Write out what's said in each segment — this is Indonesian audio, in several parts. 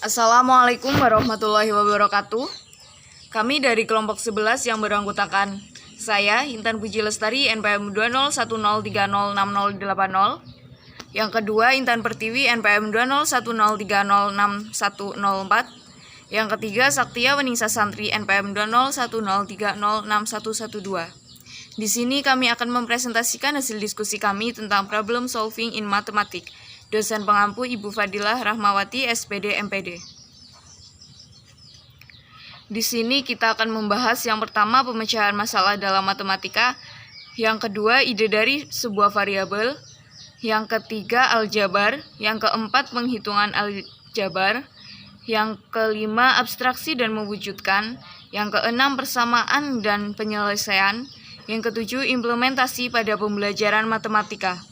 Assalamualaikum warahmatullahi wabarakatuh. Kami dari kelompok 11 yang beranggotakan saya, Intan Puji Lestari, NPM 2010306080. Yang kedua, Intan Pertiwi, NPM 2010306104. Yang ketiga, Saktia Weningsa Santri, NPM 2010306112. Di sini kami akan mempresentasikan hasil diskusi kami tentang problem solving in mathematics. Dosen pengampu Ibu Fadilah Rahmawati, SPD MPD. Di sini kita akan membahas yang pertama pemecahan masalah dalam matematika, yang kedua ide dari sebuah variabel, yang ketiga aljabar, yang keempat penghitungan aljabar, yang kelima abstraksi dan mewujudkan, yang keenam persamaan dan penyelesaian, yang ketujuh implementasi pada pembelajaran matematika.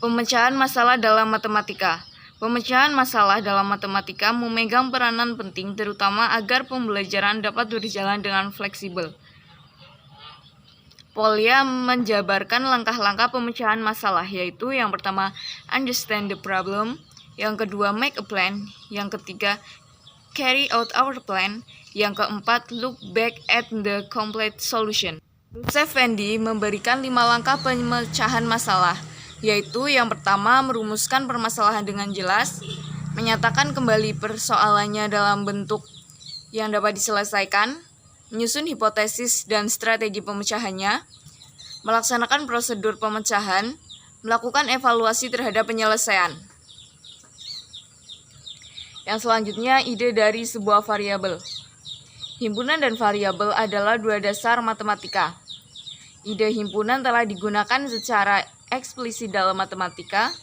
Pemecahan masalah dalam matematika. Pemecahan masalah dalam matematika memegang peranan penting terutama agar pembelajaran dapat berjalan dengan fleksibel. Polya menjabarkan langkah-langkah pemecahan masalah, yaitu yang pertama, understand the problem, yang kedua, make a plan, yang ketiga, carry out our plan, yang keempat, look back at the complete solution. Joseph Fendi memberikan 5 langkah pemecahan masalah, yaitu yang pertama, merumuskan permasalahan dengan jelas, menyatakan kembali persoalannya dalam bentuk yang dapat diselesaikan, menyusun hipotesis dan strategi pemecahannya, melaksanakan prosedur pemecahan, melakukan evaluasi terhadap penyelesaian. Yang selanjutnya, ide dari sebuah variabel. Himpunan dan variabel adalah 2 dasar matematika. Ide himpunan telah digunakan secara eksplisit dalam matematika,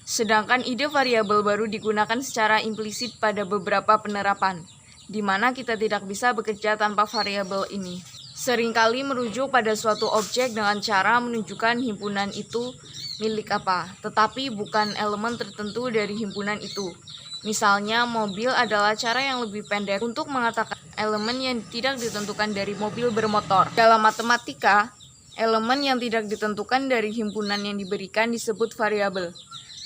sedangkan ide variabel baru digunakan secara implisit pada beberapa penerapan, di mana kita tidak bisa bekerja tanpa variabel ini. Seringkali merujuk pada suatu objek dengan cara menunjukkan himpunan itu milik apa, tetapi bukan elemen tertentu dari himpunan itu. Misalnya, mobil adalah cara yang lebih pendek untuk mengatakan elemen yang tidak ditentukan dari mobil bermotor. Dalam matematika, elemen yang tidak ditentukan dari himpunan yang diberikan disebut variabel.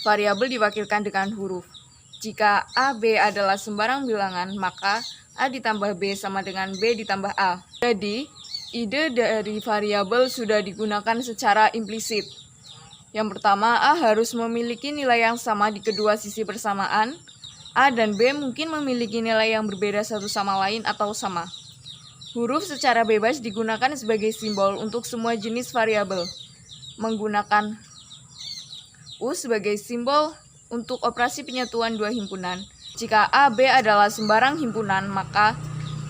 Variabel diwakilkan dengan huruf. Jika A, B adalah sembarang bilangan, maka A ditambah B sama dengan B ditambah A. Jadi, ide dari variabel sudah digunakan secara implisit. Yang pertama, A harus memiliki nilai yang sama di kedua sisi persamaan. A dan B mungkin memiliki nilai yang berbeda satu sama lain atau sama. Huruf secara bebas digunakan sebagai simbol untuk semua jenis variabel. Menggunakan U sebagai simbol untuk operasi penyatuan 2 himpunan. Jika A, B adalah sembarang himpunan, maka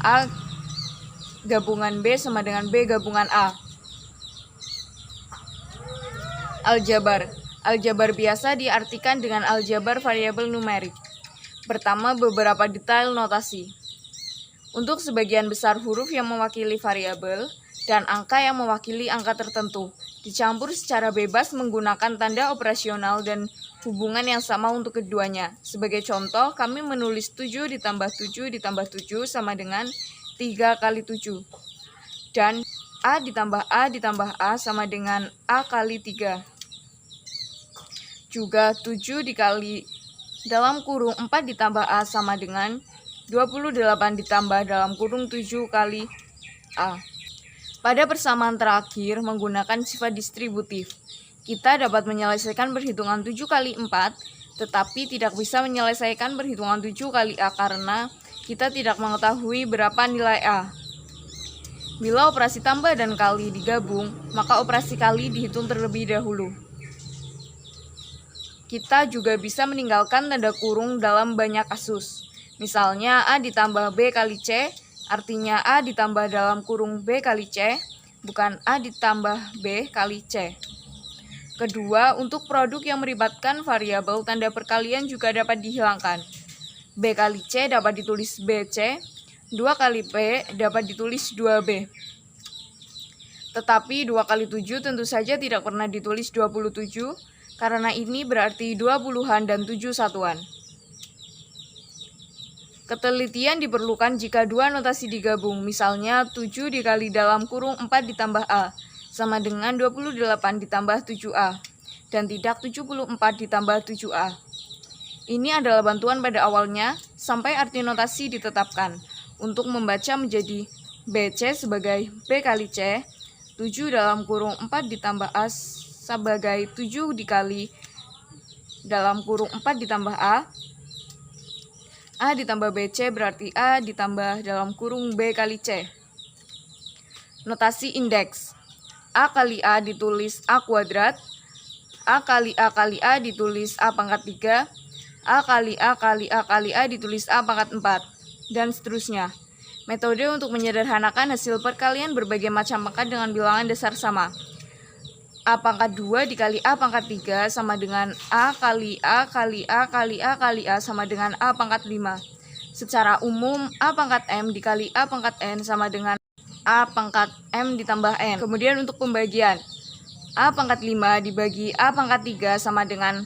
A gabungan B sama dengan B gabungan A. Aljabar. Aljabar biasa diartikan dengan aljabar variabel numerik. Pertama, beberapa detail notasi. Untuk sebagian besar huruf yang mewakili variabel dan angka yang mewakili angka tertentu, dicampur secara bebas menggunakan tanda operasional dan hubungan yang sama untuk keduanya. Sebagai contoh, kami menulis 7 ditambah 7 ditambah 7 sama dengan 3 kali 7. Dan A ditambah A sama dengan A kali 3. Juga 7 dikali dalam kurung 4 ditambah A sama dengan 28 ditambah dalam kurung 7 kali A. Pada persamaan terakhir menggunakan sifat distributif, kita dapat menyelesaikan perhitungan 7 kali 4, tetapi tidak bisa menyelesaikan perhitungan 7 kali A karena kita tidak mengetahui berapa nilai A. Bila operasi tambah dan kali digabung, maka operasi kali dihitung terlebih dahulu. Kita juga bisa meninggalkan tanda kurung dalam banyak kasus. Misalnya A ditambah B kali C, artinya A ditambah dalam kurung B kali C, bukan A ditambah B kali C. Kedua, untuk produk yang melibatkan variabel, tanda perkalian juga dapat dihilangkan. B kali C dapat ditulis BC, 2 kali B dapat ditulis 2B. Tetapi 2 kali 7 tentu saja tidak pernah ditulis 27, karena ini berarti 2 puluhan dan 7 satuan. Ketelitian diperlukan jika 2 notasi digabung, misalnya 7 dikali dalam kurung 4 ditambah A, sama dengan 28 ditambah 7A, dan tidak 74 ditambah 7A. Ini adalah bantuan pada awalnya sampai arti notasi ditetapkan. Untuk membaca menjadi BC sebagai B kali C, 7 dalam kurung 4 ditambah A sebagai 7 dikali dalam kurung 4 ditambah A ditambah BC berarti A ditambah dalam kurung B kali C. Notasi indeks. A kali A ditulis A kuadrat, A kali A kali A ditulis A pangkat 3, A kali A kali A kali A ditulis A pangkat 4, dan seterusnya. Metode untuk menyederhanakan hasil perkalian berbagai macam pangkat dengan bilangan dasar sama. A pangkat 2 dikali A pangkat 3 sama dengan A kali A kali A kali A kali A sama dengan A pangkat 5. Secara umum, A pangkat M dikali A pangkat N sama dengan A pangkat M ditambah N. Kemudian untuk pembagian, A pangkat 5 dibagi A pangkat 3 sama dengan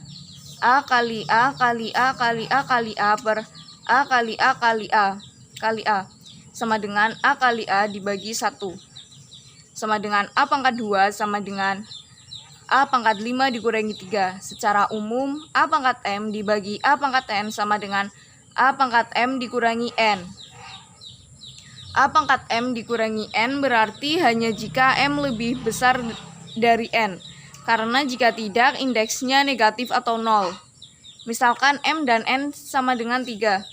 A kali A kali A kali A kali A per A kali A kali A kali A sama dengan A kali A dibagi 1 sama dengan A pangkat 2 sama dengan A pangkat 5 dikurangi 3. Secara umum, A pangkat M dibagi A pangkat N sama dengan A pangkat M dikurangi N. A pangkat M dikurangi N berarti hanya jika M lebih besar dari N. Karena jika tidak, indeksnya negatif atau 0. Misalkan M dan N sama dengan 3.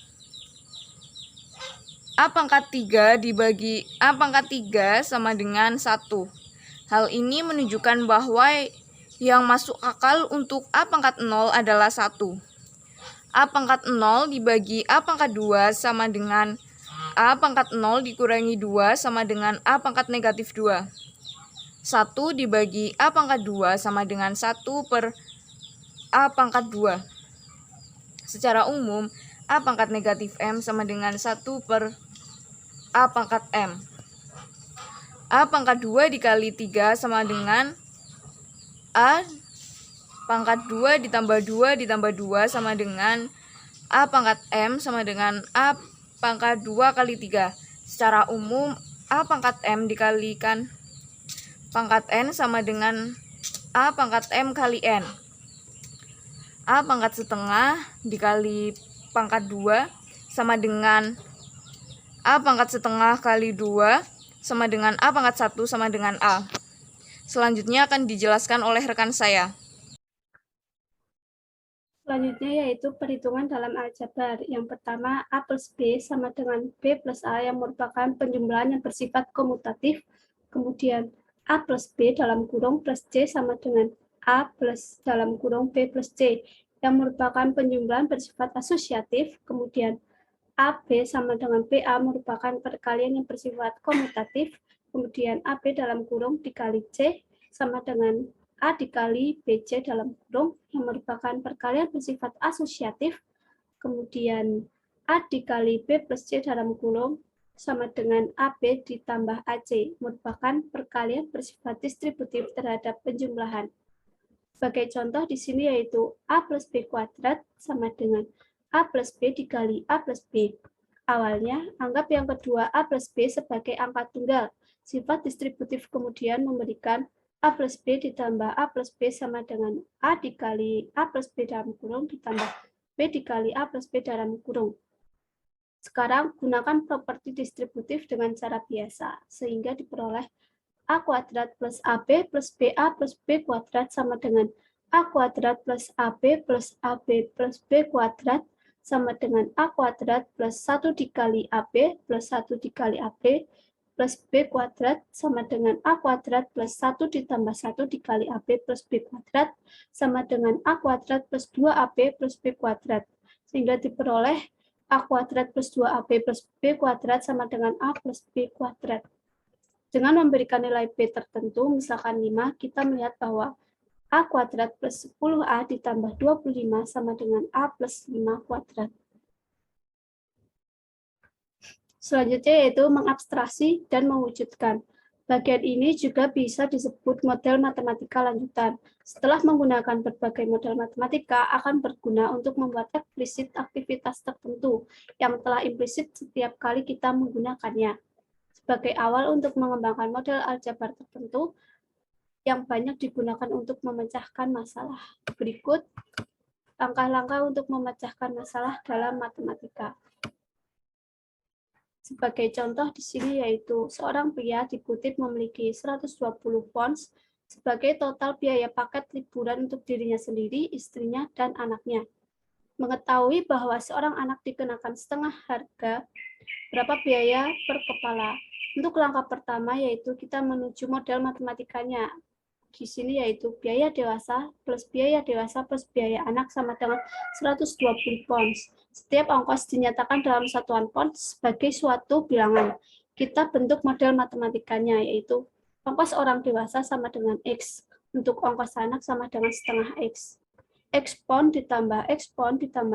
A pangkat 3 dibagi A pangkat 3 sama dengan 1. Hal ini menunjukkan bahwa yang masuk akal untuk A pangkat 0 adalah 1. A pangkat 0 dibagi A pangkat 2 sama dengan A pangkat 0 dikurangi 2 sama dengan A pangkat negatif 2. 1 dibagi A pangkat 2 sama dengan 1 per A pangkat 2. Secara umum, A pangkat negatif M sama dengan 1 per A pangkat M. A pangkat 2 dikali 3 sama dengan A pangkat 2 ditambah 2 ditambah 2 sama dengan A pangkat M sama dengan A pangkat 2 kali 3. Secara umum, A pangkat M dikalikan pangkat N sama dengan A pangkat M kali N. A pangkat setengah dikali pangkat 2 sama dengan A pangkat setengah kali 2 sama dengan A pangkat 1 sama dengan A. Selanjutnya akan dijelaskan oleh rekan saya. Selanjutnya yaitu perhitungan dalam aljabar. Yang pertama, A plus B sama dengan B plus A yang merupakan penjumlahan yang bersifat komutatif. Kemudian A plus B dalam kurung plus C sama dengan A plus dalam kurung B plus C yang merupakan penjumlahan bersifat asosiatif. Kemudian AB sama dengan BA merupakan perkalian yang bersifat komutatif. Kemudian AB dalam kurung dikali C sama dengan A dikali BC dalam kurung yang merupakan perkalian bersifat asosiatif. Kemudian A dikali B plus C dalam kurung sama dengan AB ditambah AC merupakan perkalian bersifat distributif terhadap penjumlahan. Sebagai contoh di sini yaitu A plus B kuadrat sama dengan A plus B dikali A plus B. Awalnya, anggap yang kedua A plus B sebagai angka tunggal. Sifat distributif kemudian memberikan A plus B ditambah A plus B sama dengan A dikali A plus B dalam kurung ditambah B dikali A plus B dalam kurung. Sekarang gunakan properti distributif dengan cara biasa, sehingga diperoleh A kuadrat plus AB plus BA plus B kuadrat sama dengan A kuadrat plus AB plus AB plus B kuadrat sama dengan A kuadrat plus 1 dikali AB plus 1 dikali AB plus B kuadrat sama dengan A kuadrat plus 1 ditambah 1 dikali AB plus B kuadrat sama dengan A kuadrat plus 2AB plus B kuadrat. Sehingga diperoleh A kuadrat plus 2AB plus B kuadrat sama dengan A plus B kuadrat. Dengan memberikan nilai B tertentu, misalkan 5, kita melihat bahwa A kuadrat plus 10A ditambah 25 sama dengan A plus 5 kuadrat. Selanjutnya yaitu mengabstraksi dan mewujudkan. Bagian ini juga bisa disebut model matematika lanjutan. Setelah menggunakan berbagai model matematika, akan berguna untuk membuat eksplisit aktivitas tertentu yang telah implisit setiap kali kita menggunakannya. Sebagai awal untuk mengembangkan model aljabar tertentu yang banyak digunakan untuk memecahkan masalah. Berikut Langkah-langkah untuk memecahkan masalah dalam matematika. Sebagai contoh di sini yaitu seorang pria dikutip memiliki 120 pounds sebagai total biaya paket liburan untuk dirinya sendiri, istrinya, dan anaknya. Mengetahui bahwa seorang anak dikenakan setengah harga, berapa biaya per kepala. Untuk langkah pertama yaitu kita menuju model matematikanya. Di sini yaitu biaya dewasa plus biaya anak sama dengan 120 pounds. Setiap ongkos dinyatakan dalam satuan pounds sebagai suatu bilangan. Kita bentuk model matematikanya yaitu ongkos orang dewasa sama dengan X. Untuk ongkos anak sama dengan setengah X. X pound ditambah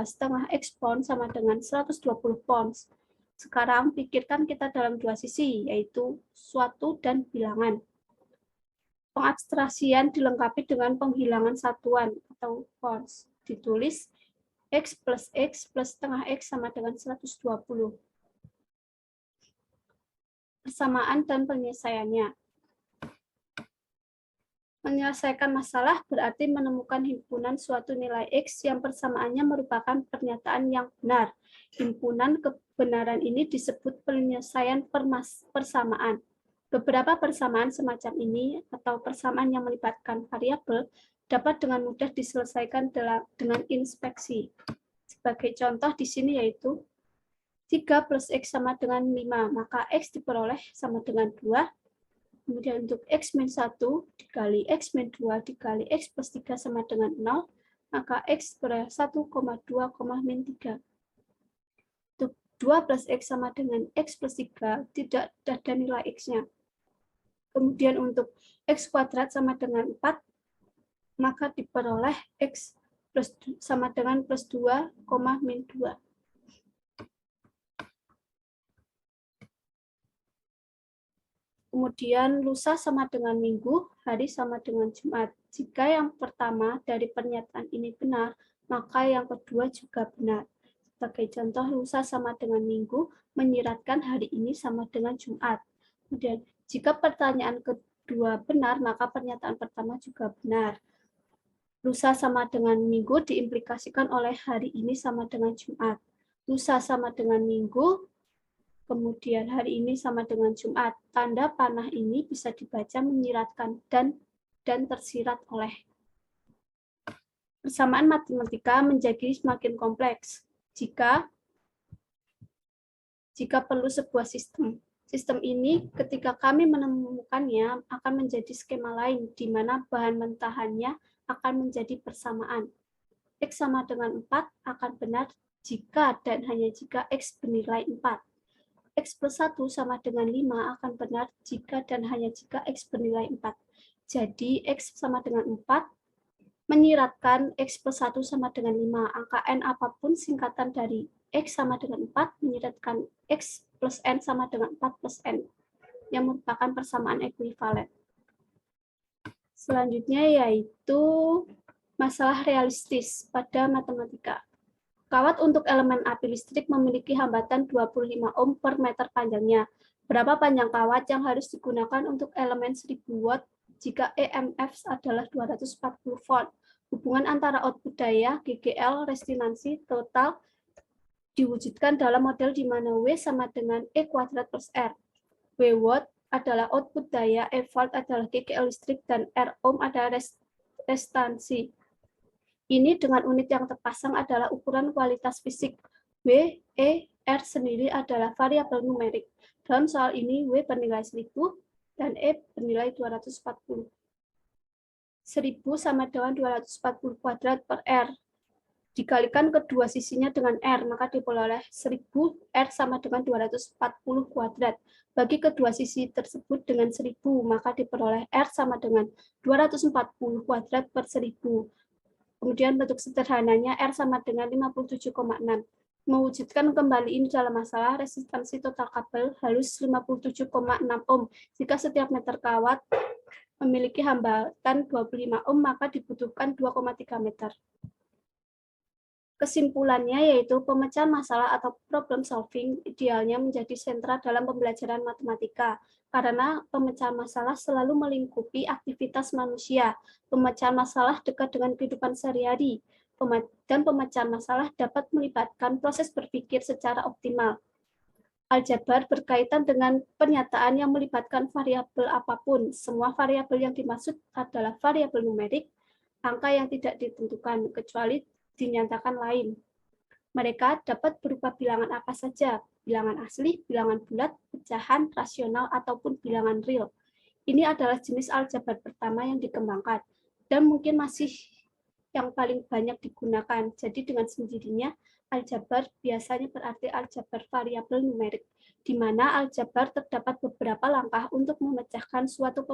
setengah X pound sama dengan 120 pounds. Sekarang pikirkan kita dalam dua sisi, yaitu suatu dan bilangan. Pengabstraksian dilengkapi dengan penghilangan satuan atau pounds. Ditulis X plus setengah X sama dengan 120. Persamaan dan penyelesaiannya. Menyelesaikan masalah berarti menemukan himpunan suatu nilai X yang persamaannya merupakan pernyataan yang benar. Himpunan kebenaran ini disebut penyelesaian persamaan. Beberapa persamaan semacam ini atau persamaan yang melibatkan variabel dapat dengan mudah diselesaikan dengan inspeksi. Sebagai contoh di sini yaitu 3 plus X sama dengan 5, maka X diperoleh sama dengan 2. Kemudian untuk X min 1 dikali X min 2 dikali X plus 3 sama dengan 0, maka X diperoleh 1,2, min 3. Untuk 2 plus X sama dengan X plus 3 tidak ada nilai X-nya. Kemudian untuk X kuadrat sama dengan 4, maka diperoleh X plus sama dengan plus 2, min 2. Kemudian lusa sama dengan minggu, hari sama dengan Jumat. Jika yang pertama dari pernyataan ini benar, maka yang kedua juga benar. Sebagai contoh, lusa sama dengan minggu, menyiratkan hari ini sama dengan Jumat. Kemudian jika pertanyaan kedua benar, maka pernyataan pertama juga benar. Lusa sama dengan minggu diimplikasikan oleh hari ini sama dengan Jumat. Lusa sama dengan minggu, kemudian hari ini sama dengan Jumat. Tanda panah ini bisa dibaca menyiratkan dan tersirat oleh. Persamaan matematika menjadi semakin kompleks jika perlu sebuah sistem. Sistem ini ketika kami menemukannya akan menjadi skema lain di mana bahan mentahannya akan menjadi persamaan. X sama dengan 4 akan benar jika dan hanya jika X bernilai 4. X plus 1 sama dengan 5 akan benar jika dan hanya jika X bernilai 4. Jadi X sama dengan 4 menyiratkan X plus 1 sama dengan 5. Angka N apapun singkatan dari X sama dengan 4 menyiratkan X plus N sama dengan 4 plus N, yang merupakan persamaan ekuivalen. Selanjutnya yaitu masalah realistis pada matematika. Kawat untuk elemen api listrik memiliki hambatan 25 ohm per meter panjangnya. Berapa panjang kawat yang harus digunakan untuk elemen 1000 watt jika EMF adalah 240 volt? Hubungan antara output daya, GGL, resonansi, total diwujudkan dalam model di mana W sama dengan E kuadrat plus R. W watt adalah output daya, E volt adalah GGL listrik, dan R ohm adalah restansi. Ini dengan unit yang terpasang adalah ukuran kualitas fisik. W, E, R sendiri adalah variabel numerik. Dalam soal ini, W bernilai 1000 dan E bernilai 240. 1000 sama dengan 240 kuadrat per R. Dikalikan kedua sisinya dengan R, maka diperoleh 1000 R sama dengan 240 kuadrat. Bagi kedua sisi tersebut dengan 1000, maka diperoleh R sama dengan 240 kuadrat per 1000. Kemudian bentuk sederhananya R sama dengan 57,6. Mewujudkan kembali ini dalam masalah resistansi total kabel halus 57,6 ohm. Jika setiap meter kawat memiliki hambatan 25 ohm, maka dibutuhkan 2,3 meter. Kesimpulannya yaitu pemecahan masalah atau problem solving idealnya menjadi sentra dalam pembelajaran matematika, karena pemecahan masalah selalu melingkupi aktivitas manusia. Pemecahan masalah dekat dengan kehidupan sehari-hari. dan pemecahan masalah dapat melibatkan proses berpikir secara optimal. Aljabar berkaitan dengan pernyataan yang melibatkan variabel apapun. Semua variabel yang dimaksud adalah variabel numerik, angka yang tidak ditentukan, kecuali dinyatakan lain. Mereka dapat berupa bilangan apa saja, bilangan asli, bilangan bulat, pecahan, rasional, ataupun bilangan real. Ini adalah jenis aljabar pertama yang dikembangkan, dan mungkin masih yang paling banyak digunakan. Jadi dengan sendirinya, aljabar biasanya berarti aljabar variabel numerik, di mana aljabar terdapat beberapa langkah untuk memecahkan suatu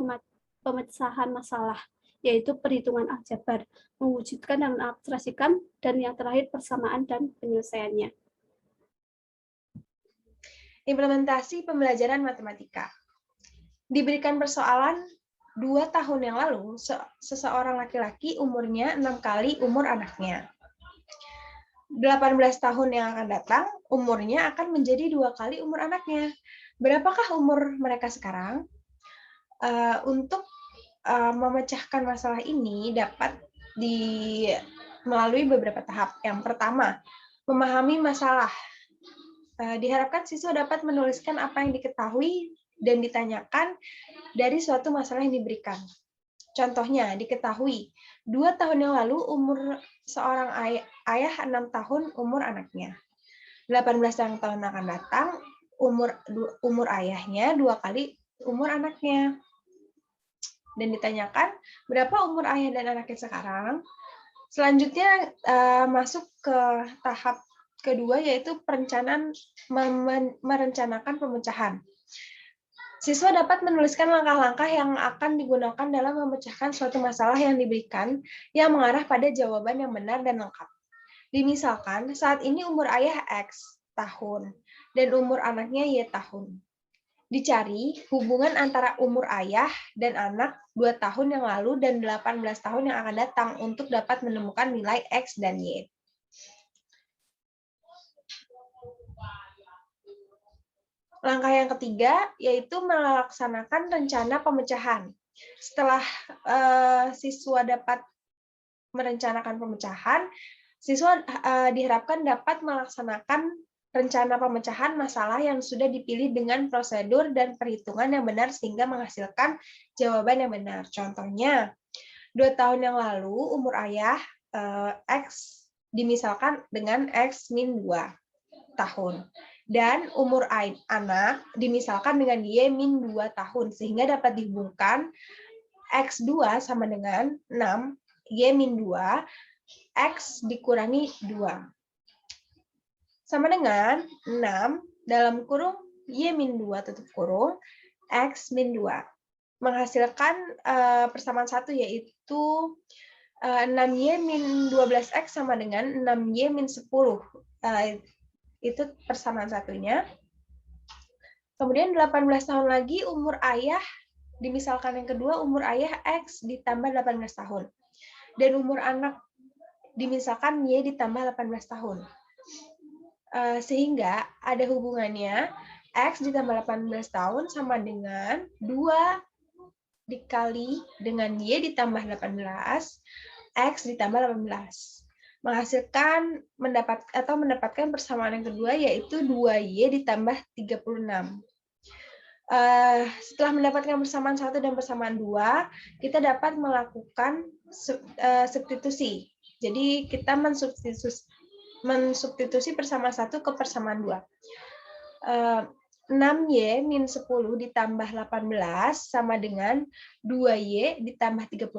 pemecahan masalah, yaitu perhitungan aljabar, mewujudkan dan mengabstraksikan, dan yang terakhir persamaan dan penyelesaiannya. Implementasi pembelajaran matematika. Diberikan persoalan 2 tahun yang lalu, seseorang laki-laki umurnya 6 kali umur anaknya. 18 tahun yang akan datang, umurnya akan menjadi 2 kali umur anaknya. Berapakah umur mereka sekarang? Untuk memecahkan masalah ini dapat melalui beberapa tahap. Yang pertama, memahami masalah. Diharapkan siswa dapat menuliskan apa yang diketahui dan ditanyakan dari suatu masalah yang diberikan. Contohnya, diketahui 2 tahun yang lalu umur seorang ayah 6 tahun umur anaknya. 18 tahun akan datang, umur ayahnya 2 kali umur anaknya. Dan ditanyakan, berapa umur ayah dan anaknya sekarang? Selanjutnya masuk ke tahap kedua, yaitu merencanakan pemecahan. Siswa dapat menuliskan langkah-langkah yang akan digunakan dalam memecahkan suatu masalah yang diberikan yang mengarah pada jawaban yang benar dan lengkap. Dimisalkan, saat ini umur ayah X tahun dan umur anaknya Y tahun. Dicari hubungan antara umur ayah dan anak 2 tahun yang lalu dan 18 tahun yang akan datang untuk dapat menemukan nilai X dan Y. Langkah yang ketiga yaitu melaksanakan rencana pemecahan. Setelah siswa dapat merencanakan pemecahan, siswa diharapkan dapat melaksanakan rencana pemecahan masalah yang sudah dipilih dengan prosedur dan perhitungan yang benar sehingga menghasilkan jawaban yang benar. Contohnya, 2 tahun yang lalu umur ayah X dimisalkan dengan X min 2 tahun. Dan umur anak dimisalkan dengan Y min 2 tahun, sehingga dapat dihubungkan X2 sama dengan 6, Y min 2, X dikurangi 2. Sama dengan 6 dalam kurung Y min 2 tutup kurung, X min 2. Menghasilkan persamaan 1, yaitu 6Y min 12X sama dengan 6Y min 10. Itu persamaan satunya. Kemudian 18 tahun lagi umur ayah, dimisalkan yang kedua umur ayah X ditambah 18 tahun. Dan umur anak dimisalkan Y ditambah 18 tahun. Sehingga ada hubungannya X ditambah 18 tahun sama dengan 2 dikali dengan Y ditambah 18, X ditambah 18. Menghasilkan mendapatkan persamaan yang kedua, yaitu 2Y ditambah 36. Setelah mendapatkan persamaan 1 dan persamaan 2, kita dapat melakukan substitusi. Jadi kita mensubstitusi persamaan 1 ke persamaan 2. 6Y min 10 ditambah 18 sama dengan 2Y ditambah 36,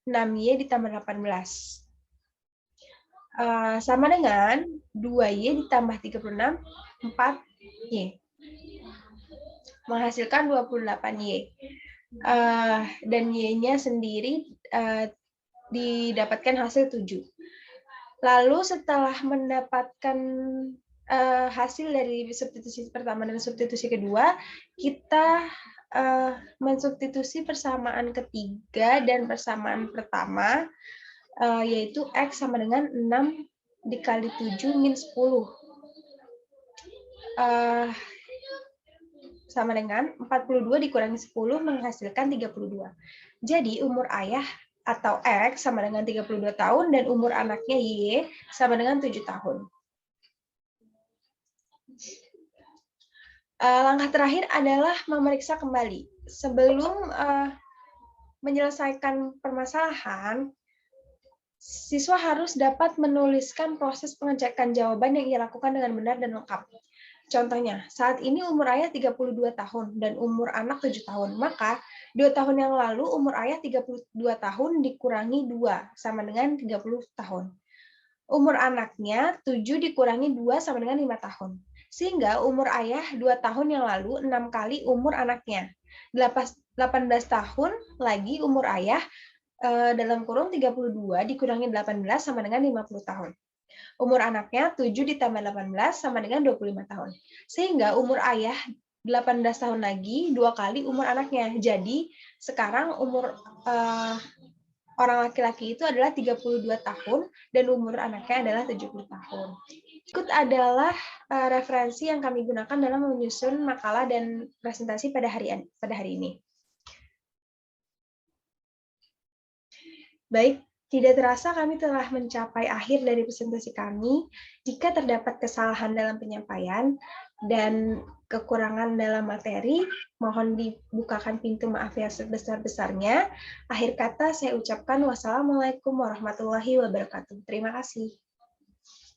6Y ditambah 18. Sama dengan 2Y ditambah 36, 4Y. Menghasilkan 28Y. Dan Y-nya sendiri didapatkan hasil 7. Lalu setelah mendapatkan hasil dari substitusi pertama dan substitusi kedua, kita mensubstitusi persamaan ketiga dan persamaan pertama, yaitu X sama dengan 6 dikali 7 min 10. Sama dengan 42 dikurangi 10 menghasilkan 32. Jadi umur ayah atau X sama dengan 32 tahun dan umur anaknya Y sama dengan 7 tahun. Langkah terakhir adalah memeriksa kembali. Sebelum menyelesaikan permasalahan, siswa harus dapat menuliskan proses pengecekan jawaban yang ia lakukan dengan benar dan lengkap. Contohnya, saat ini umur ayah 32 tahun dan umur anak 7 tahun. Maka, 2 tahun yang lalu umur ayah 32 tahun dikurangi 2 sama dengan 30 tahun. Umur anaknya 7 dikurangi 2 sama dengan 5 tahun. Sehingga umur ayah 2 tahun yang lalu 6 kali umur anaknya. 18 tahun lagi umur ayah dalam kurung 32 dikurangi 18 sama dengan 50 tahun. Umur anaknya 7 ditambah 18 sama dengan 25 tahun. Sehingga umur ayah 18 tahun lagi 2 kali umur anaknya. Jadi sekarang umur orang laki-laki itu adalah 32 tahun dan umur anaknya adalah 70 tahun. Berikut adalah referensi yang kami gunakan dalam menyusun makalah dan presentasi pada hari ini. Baik, tidak terasa kami telah mencapai akhir dari presentasi kami. Jika terdapat kesalahan dalam penyampaian dan kekurangan dalam materi, mohon dibukakan pintu maaf yang sebesar-besarnya. Akhir kata saya ucapkan wassalamualaikum warahmatullahi wabarakatuh. Terima kasih.